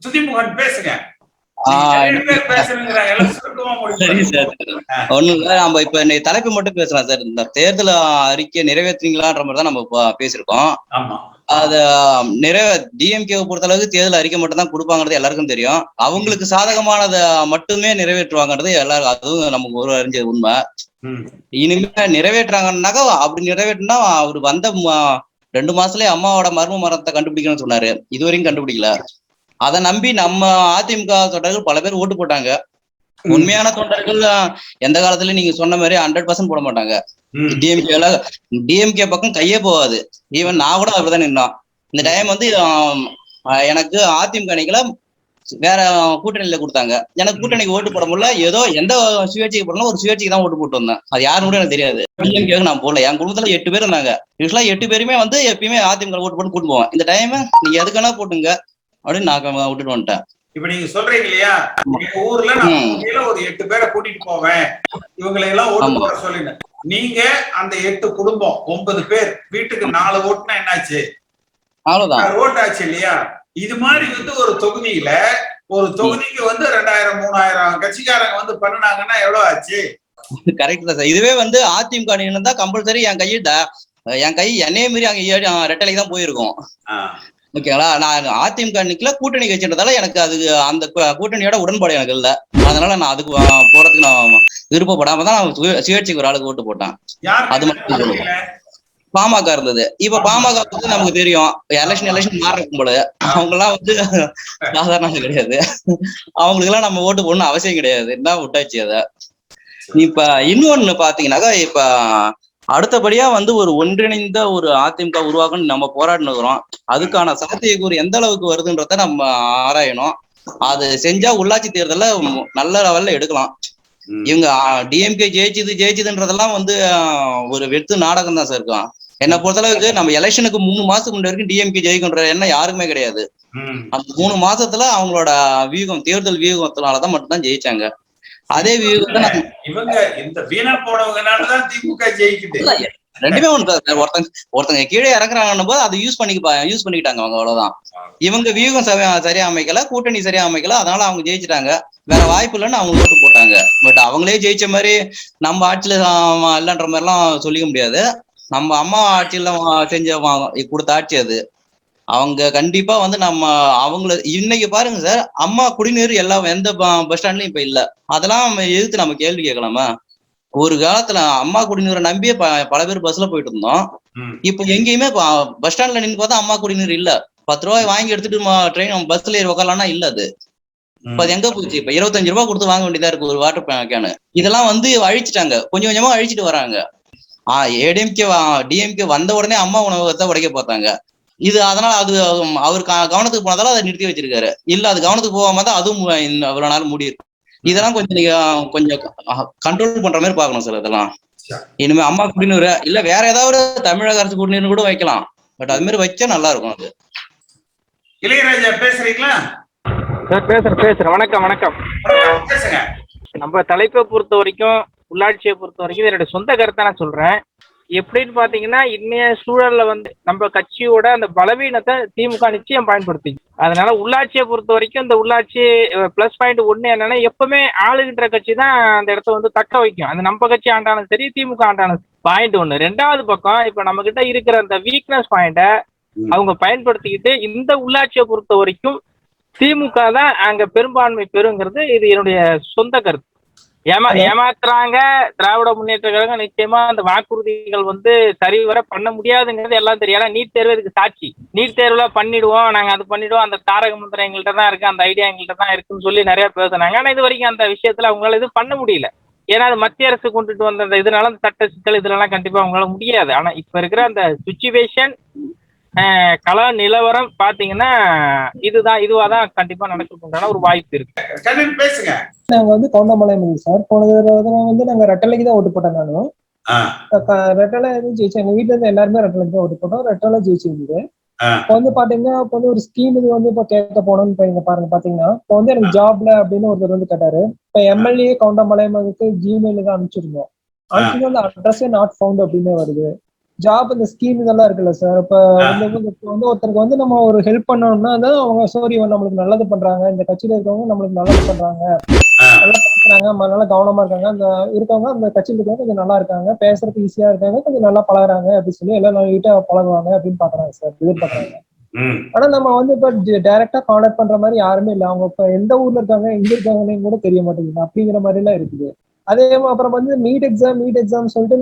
துதிமுகன் பேசுங்க. சரி சார், ஒண்ணும் இல்ல. நம்ம இப்ப இன்னைக்கு தலைப்பு மட்டும் பேசலாம் சார். இந்த தேர்தல் அறிக்கை நிறைவேற்றீங்களான்ற மாதிரி தான் நம்ம பேசியிருக்கோம். அது டிஎம்கேவை பொறுத்த அளவுக்கு தேர்தல் அறிக்கை மட்டும் தான் கொடுப்பாங்கிறது எல்லாருக்கும் தெரியும். அவங்களுக்கு சாதகமானதை மட்டுமே நிறைவேற்றுவாங்கிறது எல்லாரும், அதுவும் நமக்கு ஒரு அறிஞ்ச உண்மை. இனிமே நிறைவேற்றாங்கன்னாக்கா, அப்படி நிறைவேற்றினா அவர் வந்த 2 மாசத்துலயே அம்மாவோட மர்ம மரணத்தை கண்டுபிடிக்கணும்னு சொன்னாரு. இதுவரைக்கும் கண்டுபிடிக்கல. அதை நம்பி நம்ம அதிமுக தொண்டர்கள் பல பேர் ஓட்டு போட்டாங்க. உண்மையான தொண்டர்கள் எந்த காலத்துலயும் நீங்க சொன்ன மாதிரி 100% போட மாட்டாங்க. டிஎம்கே பக்கம் கையே போகாது. ஈவன் நான் கூட அப்படிதான் நின்னோம். இந்த டைம் வந்து எனக்கு அதிமுக அணிகளை வேற கூட்டணியில கொடுத்தாங்க. எனக்கு கூட்டணிக்கு ஓட்டு போட முடியல. ஏதோ எந்த சுயேட்சைக்கு போடணும், ஒரு சுயேட்சைக்கு தான் ஓட்டு போட்டு வந்தேன். அது யாரும் கூட எனக்கு தெரியாது. டிஎம்கே நான் போடல. என் குடும்பத்துல 8 பேர் இருந்தாங்க. யூஸ்வலா 8 பேருமே வந்து எப்பயுமே அதிமுக ஓட்டு போட்டு கூட்டு போவேன். இந்த டைம் நீங்க எதுக்கான போட்டுங்க அப்படின்னு நான் விட்டுட்டு வந்துட்டேன். இப்ப நீங்க சொல்றீங்க இல்லையா, எங்க ஊர்ல நான் ஒரு 8 பேரை கூட்டிட்டு போவேன், இவங்களை எல்லாம் ஓட்டு போட சொல்லுங்க. நீங்க அந்த 8 குடும்பம் 9 பேர் வீட்டுக்கு 4 ஓட்டுனா என்னாச்சு? அவ்வளவுதான், ஓட்டு ஆச்சு இல்லையா? இது மாதிரி வந்து ஒரு தொகுதியில ஒரு தொகுதிக்கு வந்து 2000 3000 கட்சிக்காரங்க வந்து பண்ணுனாங்கன்னா எவ்வளவு ஆச்சு? கரெக்ட் தான் சார். இதுவே வந்து அதிமுக அணியினர் தான் கம்பல்சரி என் கை என்னையே மீறி அங்க ரெட்டலைக்கு தான் போயிருக்கும். ஓகேங்களா? நான் அதிமுக அன்னைக்குல கூட்டணி கட்சின்றதால எனக்கு அது அந்த கூட்டணியோட உடன்பாடு எனக்கு இல்லை. அதனால நான் அதுக்கு போறதுக்கு நான் விருப்பப்படாம தான் நான் சுயேட்சைக்கு ஒரு ஆளுக்கு ஓட்டு போட்டேன். அது மட்டும் பாமக இருந்தது. இப்ப பாமக வந்து நமக்கு தெரியும், எலெக்ஷன் மாறும் போல. அவங்க எல்லாம் வந்து சாதாரண கிடையாது. அவங்களுக்கு எல்லாம் நம்ம ஓட்டு போடணும் அவசியம் கிடையாது. என்ன விட்டாச்சு அத. இப்ப இன்னொன்னு பாத்தீங்கன்னாக்கா, இப்ப அடுத்தபடியா வந்து ஒரு ஒன்றிணைந்த ஒரு அதிமுக உருவாக்கணும்னு நம்ம போராடினு இருக்கிறோம். அதுக்கான சாத்தியக்கூறு எந்த அளவுக்கு வருதுன்றத நம்ம ஆராயணும். அது செஞ்சா உள்ளாட்சி தேர்தல நல்ல லெவல்ல எடுக்கலாம். இவங்க டிஎம்கே ஜெயிச்சதுன்றதெல்லாம் வந்து ஒரு வெற்று நாடகம் தான் சார் இருக்கும். என்னை பொறுத்தளவுக்கு நம்ம எலெக்ஷனுக்கு 3 மாசத்துக்கு முன்னாடி வரைக்கும் டிஎம்கே ஜெயிக்குன்ற எண்ணம் யாருக்குமே கிடையாது. அந்த 3 மாசத்துல அவங்களோட தேர்தல் வியூகத்தினாலதான் மட்டும்தான் ஜெயிச்சாங்க. அதே வியூகத்தை இவங்க இந்த வீணா போனவங்கனாலதான் திமுக ஜெயிக்குது. ரெண்டுமே ஒண்ணு சார். ஒருத்தங்க கீழே இறங்குறாங்கன்னு போது அதை யூஸ் பண்ணிக்கிட்டாங்க அவங்க, அவ்வளவுதான். இவங்க வியூகம் சரியா அமைக்கல, கூட்டணி சரியா அமைக்கல, அதனால அவங்க ஜெயிச்சுட்டாங்க. வேற வாய்ப்பு இல்லைன்னு அவங்க ஓட்டு போட்டாங்க. பட் அவங்களே ஜெயிச்ச மாதிரி நம்ம ஆட்சியில இல்லைன்ற மாதிரி எல்லாம் சொல்லிக்க முடியாது. நம்ம அம்மா ஆட்சியில கொடுத்த ஆட்சி அது. அவங்க கண்டிப்பா வந்து நம்ம அவங்கள இன்னைக்கு பாருங்க சார், அம்மா குடிநீர் எல்லாம் எந்த பஸ் ஸ்டாண்ட்லயும் இப்ப இல்ல. அதெல்லாம் எதிர்த்து நம்ம கேள்வி கேட்கலாமா? ஒரு காலத்துல அம்மா குடிநீரை நம்பியே பல பேர் பஸ்ல போயிட்டு இருந்தோம். இப்ப எங்கேயுமே பஸ் ஸ்டாண்ட்ல நின்று பார்த்தா அம்மா குடிநீர் இல்ல. 10 ரூபாய் வாங்கி எடுத்துட்டு ட்ரெயின் பஸ்ல ஏறி உக்காரலாம்னா இல்ல. அது இப்ப அது எங்க போச்சு? இப்ப 25 ரூபாய் கொடுத்து வாங்க வேண்டியதா இருக்கு ஒரு வாட்டர் கேனு. இதெல்லாம் வந்து அழிச்சிட்டாங்க, கொஞ்சம் கொஞ்சமா அழிச்சிட்டு வராங்க. டிஎம்கே வந்த உடனே அம்மா உணவகத்தை உடைக்க பார்த்தாங்க. இது அதனால அது அவர் கவனத்துக்கு போனதால அதை நிறுத்தி வச்சிருக்காரு. இல்ல அது கவனத்துக்கு போகாம தான் அதுவும் இவ்வளவு நாள் மூடி இருக்கு. இதெல்லாம் கொஞ்சம் நீங்க கொஞ்சம் கண்ட்ரோல் பண்ற மாதிரி பாக்கணும் சார். இதெல்லாம் இனிமே அம்மா குடிநீர் இல்ல வேற ஏதாவது தமிழக அரசு குடிநீர் கூட வைக்கலாம். பட் அது மாதிரி வச்சா நல்லா இருக்கும். அது இளையராஜா பேசுறீங்களா? பேசுறேன். வணக்கம். நம்ம தலைப்பை பொறுத்த வரைக்கும், உள்ளாட்சியை பொறுத்த வரைக்கும் என்னோட சொந்த கருத்தை நான் சொல்றேன். எப்படின்னு பாத்தீங்கன்னா, இன்னைய சூழல்ல வந்து நம்ம கட்சியோட அந்த பலவீனத்தை திமுக நிச்சயம் பயன்படுத்தி, அதனால உள்ளாட்சியை பொறுத்த வரைக்கும் இந்த உள்ளாட்சி பிளஸ் பாயிண்ட் ஒண்ணு என்னன்னா, எப்பவுமே ஆளுகின்ற கட்சி தான் அந்த இடத்த வந்து தக்க வைக்கும். அது நம்ம கட்சி ஆண்டாலும் சரி, திமுக ஆண்டாலும் பாயிண்ட் ஒண்ணு. 2வது பக்கம் இப்ப நம்ம கிட்ட இருக்கிற அந்த வீக்னஸ் பாயிண்ட அவங்க பயன்படுத்திக்கிட்டு இந்த உள்ளாட்சியை பொறுத்த வரைக்கும் திமுக தான் அங்க பெரும்பான்மை பெறுங்கிறது இது என்னுடைய சொந்த கருத்து. ஏமாத்துறாங்க திராவிட முன்னேற்ற கழகம். நிச்சயமா அந்த வாக்குறுதிகள் வந்து சரிவர பண்ண முடியாதுங்கிறது எல்லாம் தெரியும். ஏன்னா நீட் தேர்வு இதுக்கு சாட்சி. நீட் தேர்வுல பண்ணிடுவோம், நாங்க அது பண்ணிடுவோம், அந்த தாரக மந்திரம் எங்கள்கிட்ட தான் இருக்கு, அந்த ஐடியா எங்கள்கிட்ட தான் இருக்குன்னு சொல்லி நிறைய பேசுனாங்க. ஆனா இது வரைக்கும் அந்த விஷயத்துல அவங்களால இது பண்ண முடியல. ஏன்னா அது மத்திய அரசு கொண்டுட்டு வந்த அந்த இதனால அந்த சட்ட சிக்கல் இதுலாம் கண்டிப்பா அவங்களால முடியாது. ஆனா இப்ப இருக்கிற அந்த சுச்சுவேஷன் கள நிலவரம் பாத்தீங்கன்னா இதுவாதான் கண்டிப்பா நடக்கிறதுக்கான ஒரு வாய்ப்பு இருக்கு. பேசுங்க. நாங்க வந்து கவுண்டமலை சார், போன தடவை வந்து நாங்க ரெட்டலைக்கு தான் ஓட்டு போட்டோம். நானும் ரெட்டலை ஜெயிச்சேன். எங்க வீட்டுல இருந்து எல்லாருமே ரெட்டலைக்கு தான் ஓட்டு போட்டோம். ரெட்டலை ஜெயிச்சிருந்தது. இப்போ வந்து பாத்தீங்கன்னா, இப்போ வந்து ஒரு ஸ்கீம் இது வந்து இப்போ கேட்க போனோம்னு இப்போ இங்க பாருங்க பாத்தீங்கன்னா, இப்போ வந்து எனக்கு ஜாப்ல அப்படின்னு ஒருத்தர் வந்து கேட்டாரு. இப்போ எம்எல்ஏ கவுண்டமலைக்கு ஜிமெயில தான் அனுப்பிச்சிருந்தோம். அனுப்பிச்சு அந்த அட்ரஸே நாட் ஃபவுண்ட் அப்படின்னு வருது. ஜாப் இந்த ஸ்கீம் இதெல்லாம் இருக்குல்ல சார். இப்ப வந்து ஒருத்தருக்கு வந்து நம்ம ஒரு ஹெல்ப் பண்ணோம்னா அவங்க சாரி நம்மளுக்கு நல்லது பண்றாங்க, இந்த கட்சியில இருக்கவங்க நம்மளுக்கு நல்லது பண்றாங்க, நல்லா பேசுறாங்க, நல்லா கவனமா இருக்காங்க, அந்த இருக்கவங்க அந்த கட்சியில இருக்கவங்க கொஞ்சம் நல்லா இருக்காங்க, பேசுறதுக்கு ஈஸியா இருக்காங்க, கொஞ்சம் நல்லா பழகுறாங்க அப்படின்னு சொல்லி எல்லாம் நீட்டா பழகுவாங்க அப்படின்னு பாக்குறாங்க சார், எதிர்பார்க்கறாங்க. ஆனா நம்ம வந்து இப்ப டைரக்டா கான்டாக்ட் பண்ற மாதிரி யாருமே இல்லை. அவங்க இப்ப எந்த ஊர்ல இருக்காங்க, எங்க இருக்காங்கன்னு கூட தெரிய மாட்டேங்குது. அப்படிங்கிற மாதிரி எல்லாம் இருக்குது. அதே அப்புறம் வந்து நீட் எக்ஸாம் சொல்லிட்டு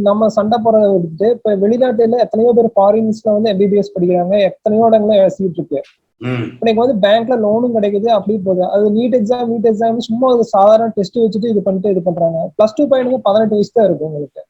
நம்ம சண்டை போறதை விட்டுட்டு இப்ப வெளிநாட்டுல எத்தனையோ பேர் ஃபாரின்ஸ்ல வந்து MBBS படிக்கிறாங்க, எத்தனையோ இடங்கள்ல சீட் இருக்கு. இன்னைக்கு வந்து பேங்க்ல லோனும் கிடைக்குது, அப்படி போகுது. அது நீட் எக்ஸாம் சும்மா ஒரு சாதாரண டெஸ்ட் வச்சுட்டு இது பண்றாங்க. +2 பையனுக்கு 18 வயசு தான் இருக்கும். உங்களுக்கு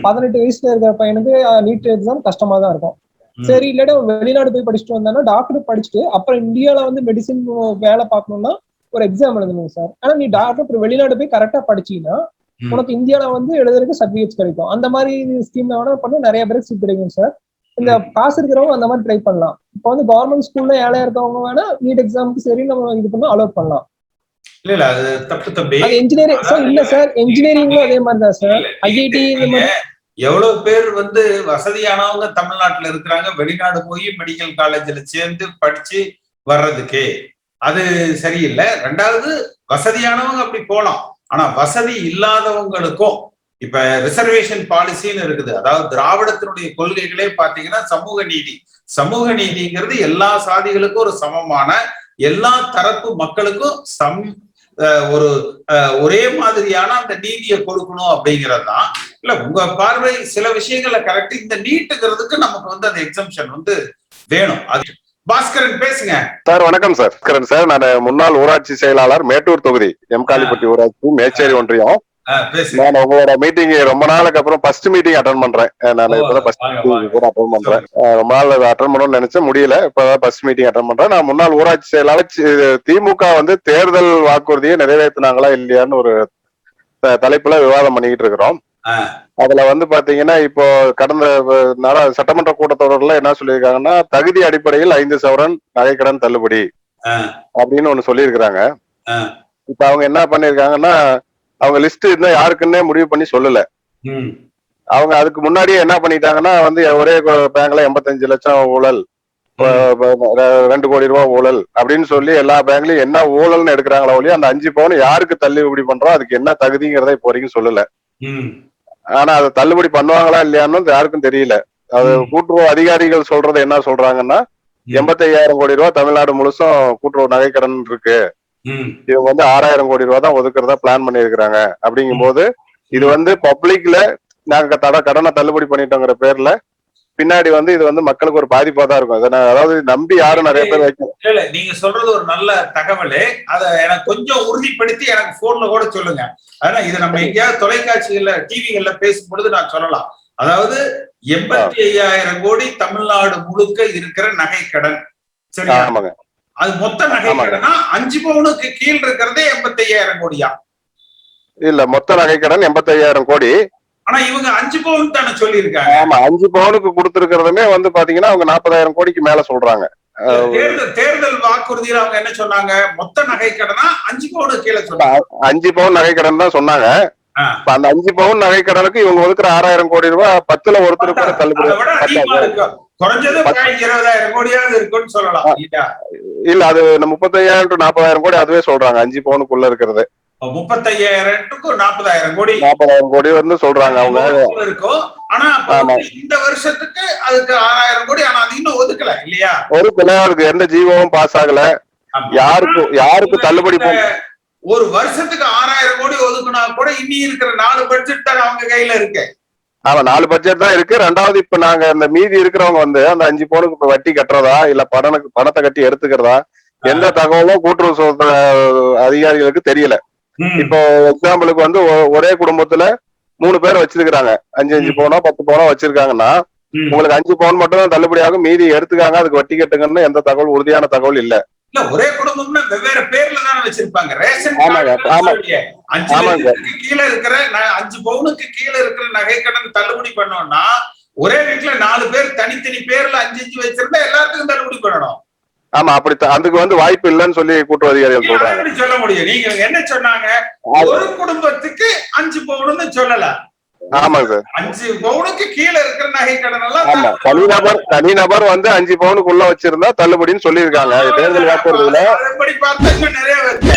18 வயசுல இருக்கிற பையனுக்கு நீட் எக்ஸாம் கஷ்டமா தான் இருக்கும். சரி, இல்லாட்டி வெளிநாடு போய் படிச்சுட்டு வந்தானா டாக்டர் படிச்சுட்டு அப்புறம் இந்தியால வந்து மெடிசின் வேலை பார்க்கணும்னா ஒரு எக்ஸாம் எழுதணும் சார். ஆனா நீ டாக்டர் வெளிநாடு போய் கரெக்டா படிச்சீங்கன்னா உனக்கு இந்தியால வந்து எழுதுறதுக்கு சர்டிபிகேட்ஸ் கிடைக்கும். அந்த மாதிரி ஸ்கீம் வேணா பண்ண நிறைய பேருக்கு சீட் கிடைக்கும் சார். இந்த காசு இருக்கிறவங்க அந்த மாதிரி ட்ரை பண்ணலாம். இப்போ வந்து கவர்மெண்ட் ஸ்கூல்ல ஏழையா இருக்கவங்க வேணா நீட் எக்ஸாமுக்கு சரி நம்ம இது பண்ண அலோவ் பண்ணலாம். இல்ல அது தப்பு தம்பி. அது இன்ஜினியரிங் சார் இல்ல சார், இன்ஜினியரிங்கும் அதே மாதிரி தான் சார். IIT இந்த மாதிரி எவ்வளவு பேர் வந்து வசதியானவங்க தமிழ்நாட்டுல இருக்கிறாங்க, வெளிநாடு போய் மெடிக்கல் காலேஜ்ல சேர்ந்து படிச்சு வர்றதுக்கு அது சரியில்லை. ரெண்டாவது பசதியானவங்க அப்படி போலாம், ஆனா வசதி இல்லாதவங்களுக்கும் இப்ப ரிசர்வேஷன் பாலிசின்னு இருக்குது. அதாவது திராவிடத்தினுடைய கொள்கைகளே பாத்தீங்கன்னா சமூக நீதிங்கிறது எல்லா சாதிகளுக்கும் ஒரு சமமான, எல்லா தரப்பு மக்களுக்கும் ஒரே மாதிரியான அந்த நீதியை கொடுக்கணும் அப்படிங்கிறது தான். இல்ல உங்க பார்வை சில விஷயங்கள்ல கரெக்ட். இந்த நீட்டுங்கிறதுக்கு நமக்கு வந்து அந்த எக்ஸம்ஷன் வந்து வேணும். அது பாஸ்கரன் பேசுங்க சார். வணக்கம் சார். சார், நான் முன்னாள் ஊராட்சி செயலாளர், மேட்டூர் தொகுதி, எம்காலிப்பட்டி ஊராட்சி, மேச்சேரி ஒன்றியம். நான் உங்களோட மீட்டிங் ரொம்ப நாளுக்கு அப்புறம் ஃபர்ஸ்ட் மீட்டிங் அட்டன் பண்றேன். நான் இப்பதான் ஃபர்ஸ்ட் மீட்டிங் கூட அட்டன் பண்றேன். ரொம்ப நாள் அட்டன் பண்ணணும்னு நினைச்சேன், முடியல. இப்பதான் ஃபர்ஸ்ட் மீட்டிங் அட்டன் பண்றேன். நான் முன்னாள் ஊராட்சி செயலாளர். திமுக வந்து தேர்தல் வாக்குறுதியை நிறைவேற்றினாங்களா இல்லையான்னு ஒரு தலைப்புல விவாதம் பண்ணிக்கிட்டு இருக்கிறோம். அதுல வந்து பாத்தீங்கன்னா இப்போ கடந்த சட்டமன்ற கூட்டத்தொடர்ல என்ன சொல்லியிருக்காங்கன்னா, தகுதி அடிப்படையில் 5 சவரன் நகைக்கடன் தள்ளுபடி அப்படின்னு ஒண்ணு சொல்லியிருக்கிறாங்க. இப்ப அவங்க என்ன பண்ணிருக்காங்கன்னா, அவங்க லிஸ்ட் இன்னும் யாருக்குன்னே முடிவு பண்ணி சொல்லல. அவங்க அதுக்கு முன்னாடியே என்ன பண்ணிட்டாங்கன்னா வந்து ஒரே பேங்க்ல 85 லட்சம் ஊழல், 2 கோடி ரூபாய் ஊழல் அப்படின்னு சொல்லி எல்லா பேங்க்லயும் என்ன ஊழல்னு எடுக்கிறாங்களோ ஒழிய அந்த 5 பவுன் யாருக்கு தள்ளுபடி பண்றோம் அதுக்கு என்ன தகுதிங்கிறத இப்போ வரைக்கும் சொல்லல. ஆனா அதை தள்ளுபடி பண்ணுவாங்களா இல்லையான்னு யாருக்கும் தெரியல. அது கூட்டுறவு அதிகாரிகள் சொல்றது என்ன சொல்றாங்கன்னா, 85,000 கோடி ரூபாய் தமிழ்நாடு முழுசும் கூட்டுறவு நகைக்கடன் இருக்கு, இவங்க வந்து 6,000 கோடி ரூபாய் தான் ஒதுக்குறதா பிளான் பண்ணிருக்கிறாங்க. அப்படிங்கும் போது இது வந்து பப்ளிக்ல நாங்க கடனை தள்ளுபடி பண்ணிட்டோங்கிற பேர்ல பின்னாடி வந்து இது வந்து மக்களுக்கு ஒரு பாதிப்பா தான் இருக்கும். அதாவது நம்பி யாரும் நிறைய பேர் வைக்க. நீங்க சொல்றது ஒரு நல்ல தகவல். அத எனக்கு கொஞ்சம் உறுதிப்படுத்தி எனக்கு போன்ல கூட சொல்லுங்க. ஆனா இதை நம்ம எங்கேயாவது தொலைக்காட்சிகள்ல டிவிகள்ல பேசும்பொழுது நான் சொல்லலாம். அதாவது 85,000 கோடி தமிழ்நாடு முழுக்க இருக்கிற நகைக்கடன், சரியா? அது மொத்த நகைக்கடனா 5 பவுனுக்கு கீழ் இருக்கிறதே 85,000 கோடியா? இல்ல, மொத்த நகைக்கடன் 85,000 கோடி. ஆனா இவங்க 5 பவுன் தானே சொல்லி இருக்காங்க. ஆமா, 5 பவுனுக்கு கொடுத்திருக்கிறதுமே வந்து பாத்தீங்கன்னா அவங்க 40,000 கோடிக்கு மேல சொல்றாங்க. தேர்தல் வாக்குறுதியில அவங்க என்ன சொன்னாங்க? மொத்த நகைக்கடனா 5 பவுனுக்கு கீழே சொன்னாங்க. 5 பவுன் நகைக்கடன் தான் சொன்னாங்க. அந்த 5 பவுன் நகைக்கடனுக்கு இவங்க ஒதுக்குற 6,000 கோடி ரூபாய் 10ல ஒருத்தர் கூட தள்ளுபடி. குறைஞ்சது 20,000 கோடியாவது இருக்குன்னு சொல்லலாம். இல்ல, அது 35,000 to 40,000 கோடி அதுவே சொல்றாங்க 5 பவுனுக்குள்ள இருக்கிறது. 35,000 to 40,000 கோடி, 40,000 கோடி வந்து சொல்றாங்க அவங்க இருக்கும். ஆனா இந்த வருஷத்துக்கு அதுக்கு 6,000 கோடி, ஆனா அது இன்னும் ஒதுக்கல இல்லையா? ஒதுக்கல, அதுக்கு எந்த ஜீவோவும் பாஸ் ஆகல. யாருக்கு தள்ளுபடி ஒரு வருஷத்துக்கு 6,000 கோடி ஒதுக்குனா கூட இன்னி இருக்கிற 4 பட்ஜெட் தான் அவங்க கையில இருக்கு. ஆமா, 4 பட்ஜெட் தான் இருக்கு. ரெண்டாவது இப்ப நாங்க இந்த மீதி இருக்கிறவங்க வந்து அந்த 5 பவுனுக்கு இப்ப வட்டி கட்டுறதா இல்ல பணத்தை கட்டி எடுத்துக்கிறதா எந்த தகவலும் கூட்டுறவு அதிகாரிகளுக்கு தெரியல. இப்போ எக்ஸாம்பிளுக்கு வந்து ஒரே குடும்பத்துல 3 பேர் வச்சிருக்காங்க, 5 பவுனோ 10 பவுனோ வச்சிருக்காங்கன்னா உங்களுக்கு 5 பவுன் மட்டும் தான் தள்ளுபடி ஆகும், மீதி எடுத்துக்காங்க அதுக்கு வட்டி கட்டுங்கன்னு எந்த தகவல் உறுதியான தகவல் இல்ல. இல்ல, ஒரே குடும்பம்னா வெவ்வேறு பேர்ல தானே வச்சிருப்பாங்க. ரேஷன் கீழே இருக்கிற 5 பவுனுக்கு கீழே இருக்கிற நகைக்கடன் தள்ளுபடி பண்ணோம்னா ஒரே வீட்டுல 4 பேர் தனித்தனி பேர்ல 5 வச்சிருந்தா எல்லாத்துக்கும் தள்ளுபடி பண்ணணும். ஆமா, அப்படி அதுக்கு வந்து வாய்ப்பு இல்லைன்னு சொல்லி கூட்டுறவு அதிகாரிகள் சொல்றாங்க. சொல்ல முடியும். நீங்க என்ன சொன்னாங்க? ஒரு குடும்பத்துக்கு 5 பவுன்னு சொல்லல, ஆமாங்க சார். 5 பவுனுக்கு கீழே இருக்கிற நகை கடன் எல்லாம் ஆமா, தனிநபர் வந்து 5 பவுனுக்குள்ள வச்சிருந்தா தள்ளுபடின்னு சொல்லியிருக்காங்க தேர்தல் வாக்குறுதியில. நிறைய இருக்கு.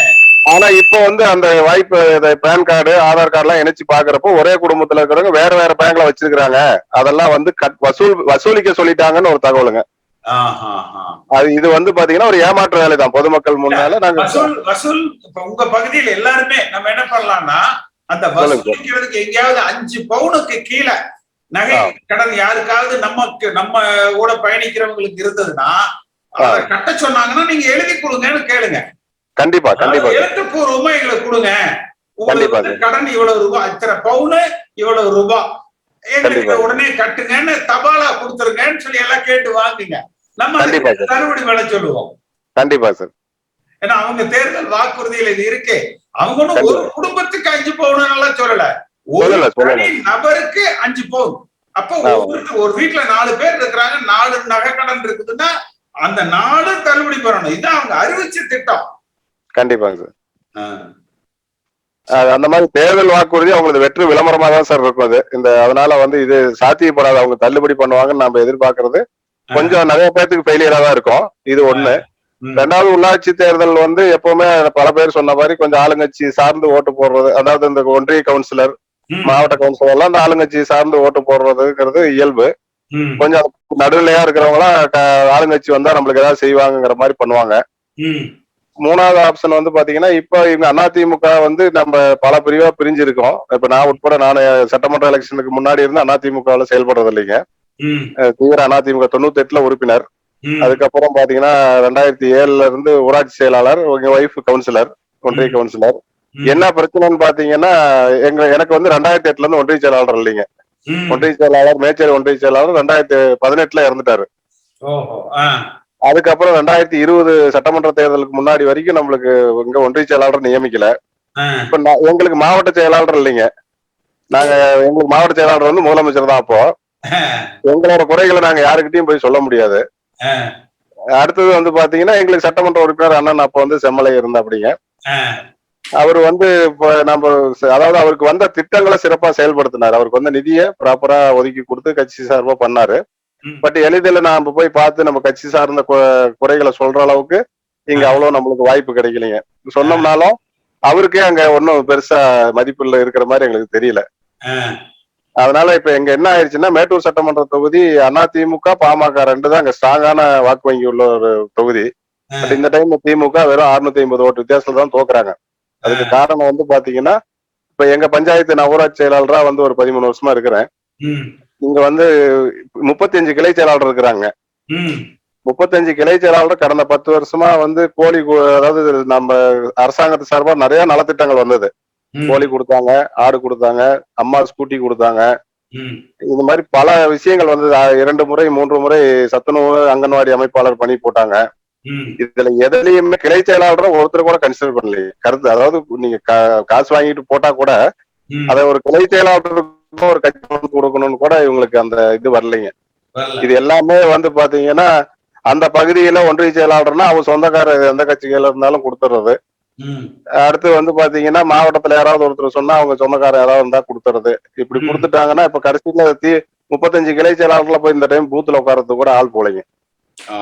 ஆனா இப்ப வந்து அந்த வாய்ப்பு பேன் கார்டு, ஆதார் கார்டு எல்லாம் இணைச்சு பாக்குறப்போ ஒரே குடும்பத்துல இருக்கிறவங்க வேற வேற பேங்க்ல வச்சிருக்காங்க. அதெல்லாம் வந்து வசூலிக்க சொல்லிட்டாங்கன்னு ஒரு தகவலுங்க. அது இது வந்து பாத்தீங்கன்னா ஒரு ஏமாற்று வேலை தான் பொதுமக்கள் முன்னால. நாங்க வசூல் இப்ப உங்க பகுதியில் எல்லாருமே நம்ம என்ன பண்ணலாம்னா அந்த வசூலிக்கிறதுக்கு எங்கேயாவது 5 பவுனுக்கு கீழே நகை கடன் யாருக்காவது நம்ம கூட பயணிக்கிறவங்களுக்கு இருந்ததுன்னா அதை கட்ட சொன்னாங்கன்னா நீங்க எழுதி கொடுங்கன்னு கேளுங்க. கண்டிப்பா எழுத்துப்பூர்வமா எங்களுக்கு கொடுங்க, உங்களுக்கு கடன் இவ்வளவு ரூபாய், இத்தனை பவுனு இவ்வளவு ரூபாய் எங்களுக்கு உடனே கட்டுங்கன்னு தபாலா கொடுத்துருங்கன்னு சொல்லி எல்லாம் கேட்டு வாங்குங்க. நம்ம தள்ளுபடி பண்ண சொல்லுவோம். கண்டிப்பா சார். ஏன்னா அவங்க தேர்தல் வாக்குறுதியில இது இருக்கு. அவங்க ஒரு குடும்பத்துக்கு 5 பவுன் எல்லாம் சொல்லல, ஒரு தனி நபருக்கு 5 பவுன். அப்ப ஒரு வீட்டுல 4 பேர் இருக்கிறாங்க, 4 நகை கடன் இருக்குதுன்னா அந்த 4 தள்ளுபடி பெறணும். இதுதான் அவங்க அறிவிச்ச திட்டம். கண்டிப்பாங்க சார். அந்த மாதிரி தேர்தல் வாக்குறுதி அவங்களுக்கு வெற்றி விளம்பரமா தான் சார் இருக்கும் அது. அதனால வந்து இது சாத்தியப்படாது. அவங்க தள்ளுபடி பண்ணுவாங்கன்னு நம்ம எதிர்பார்க்கறது கொஞ்சம் நிறைய பேருக்கு ஃபெயிலியரா தான் இருக்கும். இது ஒண்ணு. ரெண்டாவது, உள்ளாட்சி தேர்தல் வந்து எப்பவுமே பல பேர் சொன்ன மாதிரி கொஞ்சம் ஆளுங்கட்சி சார்ந்து ஓட்டு போடுறது, அதாவது இந்த ஒன்றிய கவுன்சிலர், மாவட்ட கவுன்சிலர் எல்லாம் இந்த ஆளுங்கட்சி சார்ந்து ஓட்டு போடுறதுங்கிறது இயல்பு. கொஞ்சம் நடுநிலையா இருக்கிறவங்களாம் ஆளுங்கட்சி வந்தா நம்மளுக்கு ஏதாவது செய்வாங்கிற மாதிரி பண்ணுவாங்க. மூணாவது ஆப்ஷன் வந்து பாத்தீங்கன்னா இப்ப இவங்க அதிமுக வந்து நம்ம பல பிரிவா பிரிஞ்சிருக்கோம். இப்ப நான் உட்பட நான் சட்டமன்ற எலெக்ஷனுக்கு முன்னாடி இருந்து அதிமுகவுல செயல்படுறது இல்லைங்க. தீவிர அதிமுக 98ல உறுப்பினர். அதுக்கப்புறம் பாத்தீங்கன்னா 2007ல இருந்து ஊராட்சி செயலாளர், உங்க ஒய்ஃப் கவுன்சிலர், ஒன்றிய கவுன்சிலர். என்ன பிரச்சனைன்னு பாத்தீங்கன்னா எனக்கு வந்து 2008ல இருந்து ஒன்றிய செயலாளர் இல்லைங்க. ஒன்றிய செயலாளர், மேச்சேரி ஒன்றிய செயலாளர் 2018ல இறந்துட்டாரு. அதுக்கப்புறம் 2020 சட்டமன்ற தேர்தலுக்கு முன்னாடி வரைக்கும் நம்மளுக்கு இங்க ஒன்றிய செயலாளர் நியமிக்கல. இப்ப எங்களுக்கு மாவட்ட செயலாளர் இல்லைங்க. எங்களுக்கு மாவட்ட செயலாளர் வந்து முதலமைச்சர் தான். அப்போ எங்களோட குறைகளை நாங்க யாருக்கிட்டையும் போய் சொல்ல முடியாது. அடுத்தது வந்து பாத்தீங்கன்னா எங்களுக்கு சட்டமன்ற உறுப்பினர் அண்ணன் அப்ப வந்து செம்மலை இருந்தா அப்படிங்க. அவர் வந்து அதாவது அவருக்கு வந்த திட்டங்களை சிறப்பா செயல்படுத்தினார். அவருக்கு வந்து நிதியை ப்ராப்பரா ஒதுக்கி கொடுத்து கட்சி சார்பா பண்ணாரு. பட் எளிதில் நாம போய் பார்த்து நம்ம கட்சி சார்ந்த குறைகளை சொல்ற அளவுக்கு இங்க அவ்வளவு நம்மளுக்கு வாய்ப்பு கிடைக்கலைங்க. சொன்னோம்னாலும் அவருக்கே அங்க ஒன்னும் பெருசா மதிப்புல இருக்கிற மாதிரி எங்களுக்கு தெரியல. அதனால இப்ப எங்க என்ன ஆயிடுச்சுன்னா, மேட்டூர் சட்டமன்ற தொகுதி அதிமுக பாமக 2 தான் அங்க ஸ்ட்ராங்கான வாக்கு வங்கி உள்ள ஒரு தொகுதி. பட் இந்த டைம் திமுக வெறும் 650 ஓட்டு வித்தியாசத்துல தான் தோக்குறாங்க. அதுக்கு காரணம் வந்து பாத்தீங்கன்னா, இப்ப எங்க பஞ்சாயத்து நான் ஊராட்சி செயலாளரா வந்து ஒரு 13 வருஷமா இருக்கிறேன். இங்க வந்து 35 கிளை செயலாளர் இருக்கிறாங்க. 35 கிளை செயலாளர் கடந்த 10 வருஷமா வந்து கோழி, அதாவது நம்ம அரசாங்கத்து சார்பா நிறைய நலத்திட்டங்கள் வந்தது. கோழி கொடுத்தாங்க, ஆடு கொடுத்தாங்க, அம்மா ஸ்கூட்டி கொடுத்தாங்க. இந்த மாதிரி பல விஷயங்கள் வந்து 2 முறை 3 முறை சத்துணவு அங்கன்வாடி அமைப்பாளர் பணி போட்டாங்க. இதுல எதுலயுமே கிளை செயலாளர் ஒருத்தர் கூட கன்சிடர் பண்ணல கருத்து. அதாவது நீங்க காசு வாங்கிட்டு போட்டா கூட அதை ஒரு கிளை செயலாளருக்கு ஒரு கட்சி கொடுக்கணும்னு கூட இவங்களுக்கு அந்த இது வரலைங்க. இது எல்லாமே வந்து பாத்தீங்கன்னா அந்த பகுதியில ஒன்றிய செயலாளர்னா அவங்க சொந்தக்காரர் எந்த கட்சிகள் இருந்தாலும் கொடுத்துறது. அடுத்து வந்து பாத்தீங்கன்னா மாவட்டத்துல யாராவது ஒருத்தர் சொன்னா அவங்க சொந்தக்காரர் யாராவது இருந்தா கொடுத்துறது. இப்படி கொடுத்துட்டாங்கன்னா இப்ப கடைசியில 35 கிளை செயலாளர்ல போய் இந்த டைம் பூத்துல உட்கார்றது கூட ஆள் போலைங்க.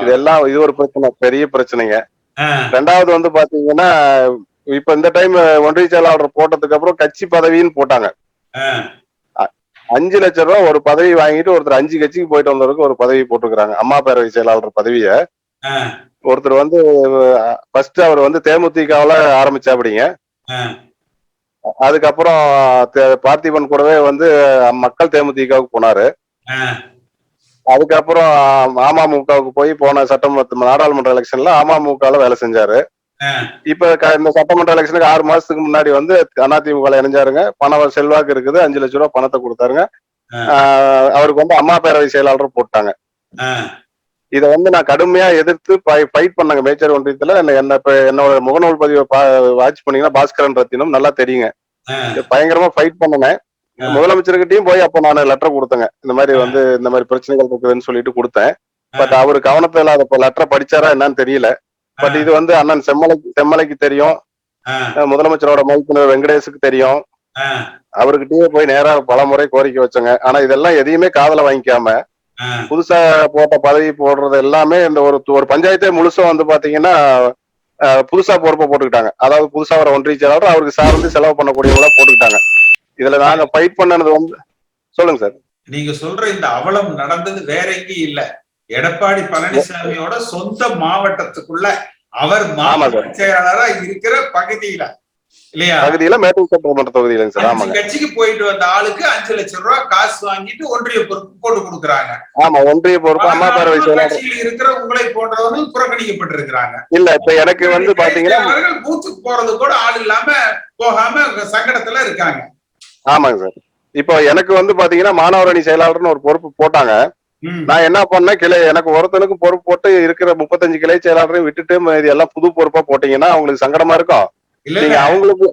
இதெல்லாம் இது ஒரு பிரச்சனை, பெரிய பிரச்சனைங்க. ரெண்டாவது வந்து பாத்தீங்கன்னா இப்ப இந்த டைம் ஒன்றிய செயலாளர் போட்டதுக்கு அப்புறம் கட்சி பதவின்னு போட்டாங்க. 5 லட்சம் ரூபாய் ஒரு பதவி வாங்கிட்டு ஒருத்தர் 5 கட்சிக்கு போயிட்டு வந்தவருக்கு ஒரு பதவி போட்டுக்கிறாங்க. அம்மா பேரவை செயலாளர் பதவிய ஒருத்தர் வந்து ஃபர்ஸ்ட் அவர் வந்து தேமுதிகவுல ஆரம்பிச்சாப்படிங்க. அதுக்கப்புறம் பார்த்திபன் கூடவே வந்து மக்கள் தேமுதிகவுக்கு போனாரு. அதுக்கப்புறம் அமமுகவுக்கு போய் போன நாடாளுமன்ற எலெக்ஷன்ல அமமுகல வேலை செஞ்சாரு. இப்ப இந்த சட்டமன்ற எலெக்ஷனுக்கு 6 மாசத்துக்கு முன்னாடி வந்து அதிமுக இணைஞ்சாருங்க. செல்வாக்கு இருக்குது, 5 லட்சம் ரூபாய் பணத்தை கொடுத்தாருங்க. அவருக்கு வந்து அம்மா பேரவை செயலாளர் போட்டாங்க. இத வந்து நான் கடுமையா எதிர்த்து ஃபைட் பண்ணாங்க மேச்சேரி ஒன்றியத்துல. என்னோட முகநூல் பதிவை வாட்ச் பண்ணீங்கன்னா பாஸ்கரன் ரத்தினம் நல்லா தெரியுங்க. பயங்கரமா ஃபைட் பண்ணுனேன். முதலமைச்சர்கிட்டயும் போய் அப்ப நான் லெட்டர் கொடுத்தேங்க. இந்த மாதிரி வந்து இந்த மாதிரி பிரச்சனைகள் இருக்குதுன்னு சொல்லிட்டு கொடுத்தேன். பட் அவரு கவனத்துல இல்லாத லெட்டரை படிச்சாரா என்னன்னு தெரியல. பட் இது வந்து அண்ணன் செம்மலைக்கு தெரியும், முதலமைச்சரோட மைத்துனர் வெங்கடேஷுக்கு தெரியும், அவர்கிட்டயே போய் நேரா பல முறை கோரிக்கை வச்சோங்க. ஆனா இதெல்லாம் எதையுமே காதுல வாங்கிக்காம புதுசா போட்ட பதவி போடுறது எல்லாமே இந்த ஒரு பஞ்சாயத்தே முழுசா வந்து பாத்தீங்கன்னா புதுசா பொறுப்பை போட்டுக்கிட்டாங்க. அதாவது புதுசா வர ஒன்றிய செயலாளர் அவருக்கு சார்ந்து செலவு பண்ணக்கூடியவங்களா போட்டுக்கிட்டாங்க. இதுல நாங்க ஃபைட் பண்ணது வந்து சொல்லுங்க சார். நீங்க சொல்ற இந்த அவலம் நடந்தது வேற எங்கேயும் இல்ல, எடப்பாடி பழனிசாமியோட சொந்த மாவட்டத்துக்குள்ள அவர் மாவட்ட செயலாளரா இருக்கிற பகுதியில இல்லையா, பகுதியில மேட்டூர் சட்டமன்ற தொகுதியில சார். ஆமாங்க, கட்சிக்கு போயிட்டு வந்த ஆளுக்கு 5 லட்சம் ரூபாய் காசு வாங்கிட்டு ஒன்றிய பொறுப்பு போட்டு கொடுக்குறாங்க. ஆமா, ஒன்றிய பொறுப்பு அம்மா பேரவை செயலாளர் இருக்கிற உங்களை போன்றவர்கள் புறக்கணிக்கப்பட்டிருக்கிறாங்க. இல்ல இப்ப எனக்கு வந்து பாத்தீங்கன்னா பூத்துக்கு போறது கூட ஆள் இல்லாம போகாம சங்கடத்துல இருக்காங்க. ஆமாங்க சார். இப்போ எனக்கு வந்து பாத்தீங்கன்னா மாணவர் அணி செயலாளர்னு ஒரு பொறுப்பு போட்டாங்க. நான் என்ன பண்ணேன், கிளை எனக்கு ஒருத்தனுக்கு பொறுப்பு போட்டு இருக்கிற 35 கிளை செயலாளரையும் விட்டுட்டு இது எல்லாம் புது பொறுப்பா போட்டீங்கன்னா அவங்களுக்கு சங்கடமா இருக்கும். நீங்க அவங்களையும்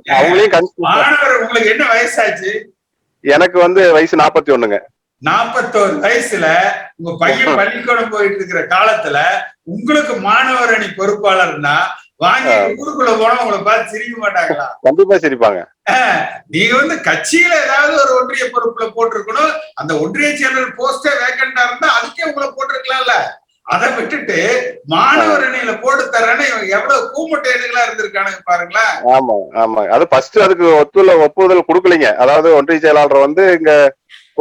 உங்களுக்கு என்ன வயசாச்சு? எனக்கு வந்து வயசு 41ங்க. 41 வயசுல உங்க பையன் பள்ளிக்கூடம் போயிட்டு இருக்கிற காலத்துல உங்களுக்கு மாணவர் அணி பொறுப்பாளர்னா வாங்கி ஊருக்குள்ள போனா உங்களை பார்த்து சிரிக்க மாட்டாங்களா? கண்டிப்பா சிரிப்பாங்க. நீங்க வந்து கட்சியில ஏதாவது ஒரு ஒன்றிய பொறுப்புல போட்டிருக்கணும். அந்த ஒன்றிய செயலர் போஸ்டே வேக்கண்டா இருந்தா அதுக்கே உங்களை போட்டிருக்கலாம்ல. அதை விட்டுட்டு மாணவர் அணியில போட்டு தரேன்னு எவ்வளவு கூமுட்டைகளா இருந்திருக்கானுங்க பாருங்களேன். ஆமா ஆமா, அது ஃபர்ஸ்ட் அதுக்கு ஒப்புதல் கொடுக்கலீங்க. அதாவது ஒன்றிய செயலாளர் வந்து இங்க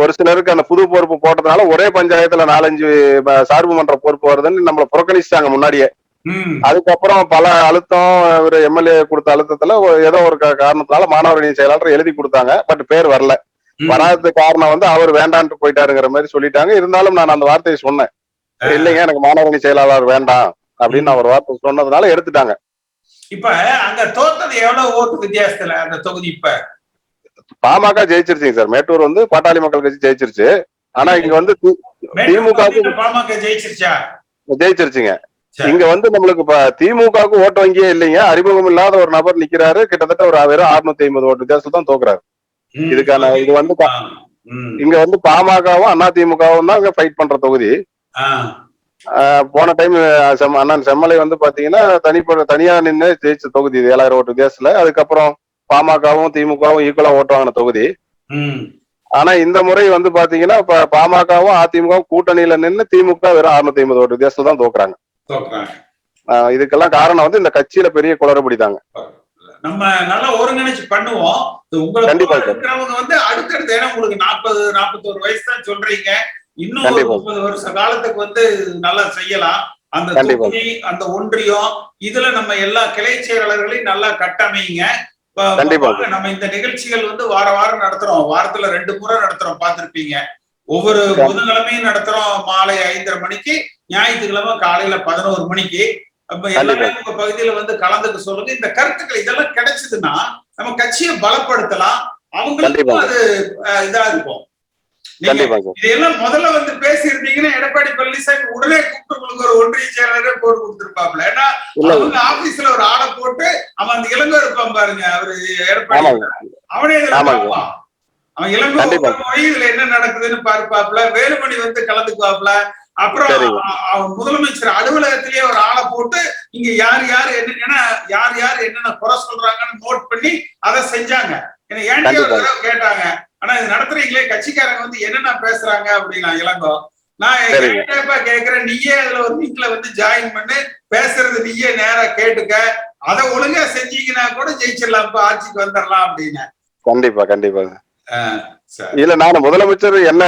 ஒரு சிலருக்கு அந்த புது பொறுப்பு போட்டதுனால ஒரே பஞ்சாயத்துல 4-5 சார்பு மன்ற பொறுப்பு வருதுன்னு நம்மளை புறக்கணிச்சிட்டாங்க முன்னாடியே. அதுக்கப்புறம் பல அழுத்தம் ஒரு எம்எல்ஏ கொடுத்த அழுத்தத்துல ஏதோ ஒரு காரணத்தினால மாணவர் அணி செயலாளர் எழுதி கொடுத்தாங்க. பட் பேர் வரல. வராதது காரணம் வந்து அவர் வேண்டான்ட்டு போயிட்டாருங்கிற மாதிரி சொல்லிட்டாங்க. இருந்தாலும் நான் அந்த வார்த்தையை சொன்னேன், இல்லைங்க எனக்கு மாணவர் அணி செயலாளர் வேண்டாம் அப்படின்னு நான் ஒரு வார்த்தை சொன்னதுனால எடுத்துட்டாங்க. இப்ப அங்க தோத்தது எவ்வளவு ஓட்டு வித்தியாசத்துல அந்த தொகுதி? இப்ப பாமக ஜெயிச்சிருச்சுங்க சார். மேட்டூர் வந்து பாட்டாளி மக்கள் கட்சி ஜெயிச்சிருச்சு. ஆனா இங்க வந்து திமுக பாமக ஜெயிச்சிருச்சா? ஜெயிச்சிருச்சுங்க. இங்க வந்து நம்மளுக்கு திமுகவுக்கு ஓட்டு வங்கியே இல்லைங்க. அறிமுகம் இல்லாத ஒரு நபர் நிக்கிறாரு. கிட்டத்தட்ட ஒரு வெறும் 650 ஓட்டு வித்தியாசம் தான் தோக்குறாரு. இதுக்கான இது வந்து இங்க வந்து பாமகவும் அதிமுகவும் தான் இங்க ஃபைட் பண்ற தொகுதி. போன டைம் அண்ணன் செம்மலை வந்து பாத்தீங்கன்னா தனியா நின்று ஜெயிச்ச தொகுதி 7000 ஓட்டு வித்தியாசத்துல. அதுக்கப்புறம் பாமகவும் திமுகவும் ஈக்குவலா ஓட்டு வாங்கின தொகுதி. ஆனா இந்த முறை வந்து பாத்தீங்கன்னா பாமகவும் அதிமுகவும் கூட்டணியில நின்று திமுக வெறும் 650 ஓட்டு வித்தியாசத்துல தான் தோக்குறாங்க. இதுக்கெல்லாம் காரணம் வந்து இந்த கட்சியில பெரிய குளறுபடி தாங்க. நம்ம நல்லா ஒருங்கிணைச்சு பண்ணுவோம். உங்களுக்கு இருக்கிறவங்க வந்து அடுத்தடுத்து, ஏன்னா உங்களுக்கு 40-41 வயசு தான் சொல்றீங்க, இன்னும் 30 வருஷ காலத்துக்கு வந்து நல்லா செய்யலாம். அந்த தொகுதி, அந்த ஒன்றியம், இதுல நம்ம எல்லா கிளை செயலாளர்களையும் நல்லா கட்டமைங்க. நம்ம இந்த நிகழ்ச்சிகள் வந்து வாரம் நடத்துறோம். வாரத்துல 2 முறை நடத்துறோம், பார்த்திருப்பீங்க. ஒவ்வொரு புதன்கிழமையும் நடத்துறோம் மாலை 5:30 மணிக்கு, ஞாயிற்றுக்கிழமை காலையில 11 மணிக்கு. அப்ப எல்லாமே உங்க பகுதியில வந்து கலந்துக்க சொல்லுங்க. இந்த கருத்துக்கள் இதெல்லாம் கிடைச்சதுன்னா நம்ம கட்சியை பலப்படுத்தலாம். அவங்களுக்கும் அது இதா இருக்கும். இதெல்லாம் முதல்ல வந்து பேசி இருந்தீங்கன்னா எடப்பாடி பழனிசாமி உடனே கூப்பிட்டு உங்களுக்கு ஒரு ஒன்றிய செயலாளரே போட்டு கொடுத்துருப்பாப்ல. ஏன்னா அவங்க ஆபீஸ்ல ஒரு ஆளை போட்டு அவன் அந்த இளங்கோ இருப்பான் பாருங்க, அவரு எடப்பாடி, அவனே பார்ப்பான். அவன் இளங்கோ போய் இதுல என்ன நடக்குதுன்னு பார்ப்பாப்ல. வேலுமணி வந்து கலந்துக்குவாப்ல. அப்புறம் முதலமைச்சர் அலுவலகத்திலேயே ஒரு ஆளை போட்டு இங்க யார் யார் என்னென்ன குறை சொல்றாங்கன்னு நோட் பண்ணி அதை செஞ்சாங்க. ஏன்டி ஒரு தடவை கேட்டாங்க, ஆனா இது நடத்துறீங்களே கட்சிக்காரங்க வந்து என்னென்ன பேசுறாங்க அப்படின்னா, இளங்கோ நான் கேக்குறேன், நீயே அதுல ஒரு மீட்ல வந்து ஜாயின் பண்ணு, பேசுறது நீயே நேரா கேட்டுக்க, அதை ஒழுங்கா செஞ்சீங்கன்னா கூட ஜெயிச்சிடலாம், ஆட்சிக்கு வந்துடலாம் அப்படின்னு. கண்டிப்பா இல்ல, நான் முதலமைச்சர் என்ன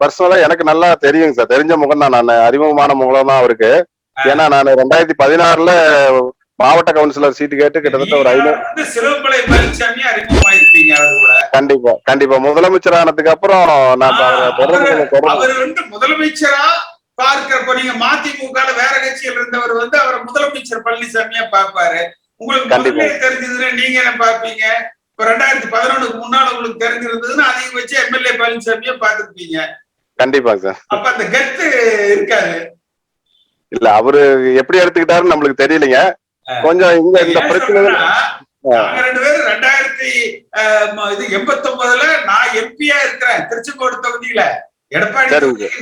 பர்சனலா எனக்கு நல்லா தெரியுங்க சார். தெரிஞ்ச முகம் தான், நான் அறிமுகமான முகம் தான் அவருக்கு. ஏன்னா நான் 2016 மாவட்ட கவுன்சிலர் சீட்டு கேட்டு கிட்டத்தட்ட ஒரு 500 சிறுமலை பழனிசாமி அறிமுகமாயிருப்பீங்க. கண்டிப்பா முதலமைச்சர் ஆனதுக்கு அப்புறம் நான் அவர் வந்து முதலமைச்சரா பார்க்கிறப்ப, நீங்க மதிமுக வேற கட்சியில் இருந்தவர் வந்து அவரை முதலமைச்சர் பழனிசாமியா பார்ப்பாரு. உங்களுக்கு தெரிஞ்சதுன்னா நீங்க என்ன பார்ப்பீங்க? 2011 முன்னால உங்களுக்கு தெரிஞ்சிருந்ததுன்னா அதையும் வச்சு எம்எல்ஏ பழனிசாமியை பார்த்திருப்பீங்க. கண்டிப்பா சார். அப்ப அந்த கெத்து இருக்காது. இல்ல, அவரு எப்படி எடுத்துக்கிட்டாருன்னு நம்மளுக்கு தெரியலங்க. கொஞ்சம் இந்த பிரச்சனை 2 பேரும் 2089 நான் எம்பியா இருக்கிறேன் திருச்செங்கோடு தொகுதியில. எடப்பாடி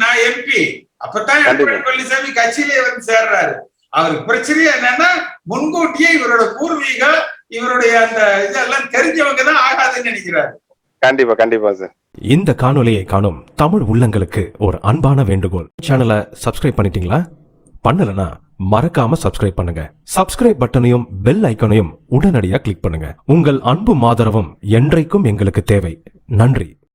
நான் எம்பி. அப்பதான் எடப்பாடி பழனிசாமி கட்சியிலே வந்து சேர்றாரு. அவருக்கு பிரச்சனையே என்னன்னா, முன்கூட்டியே இவரோட பூர்வீகம், இவருடைய அந்த இதெல்லாம் தெரிஞ்சவங்க தான் ஆகாதுன்னு நினைக்கிறாரு. கண்டிப்பா கண்டிப்பா சார். இந்த காணொளியை காணும் தமிழ் உள்ளங்களுக்கு ஒரு அன்பான வேண்டுகோள். சேனலை சப்ஸ்கிரைப் பண்ணிட்டீங்களா? பண்ணலனா மறக்காம சப்ஸ்கிரைப் பண்ணுங்க. சப்ஸ்கிரைப் பட்டனையும் பெல் ஐக்கனையும் உடனடியாக கிளிக் பண்ணுங்க. உங்கள் அன்பும் ஆதரவும் என்றைக்கும் எங்களுக்கு தேவை. நன்றி.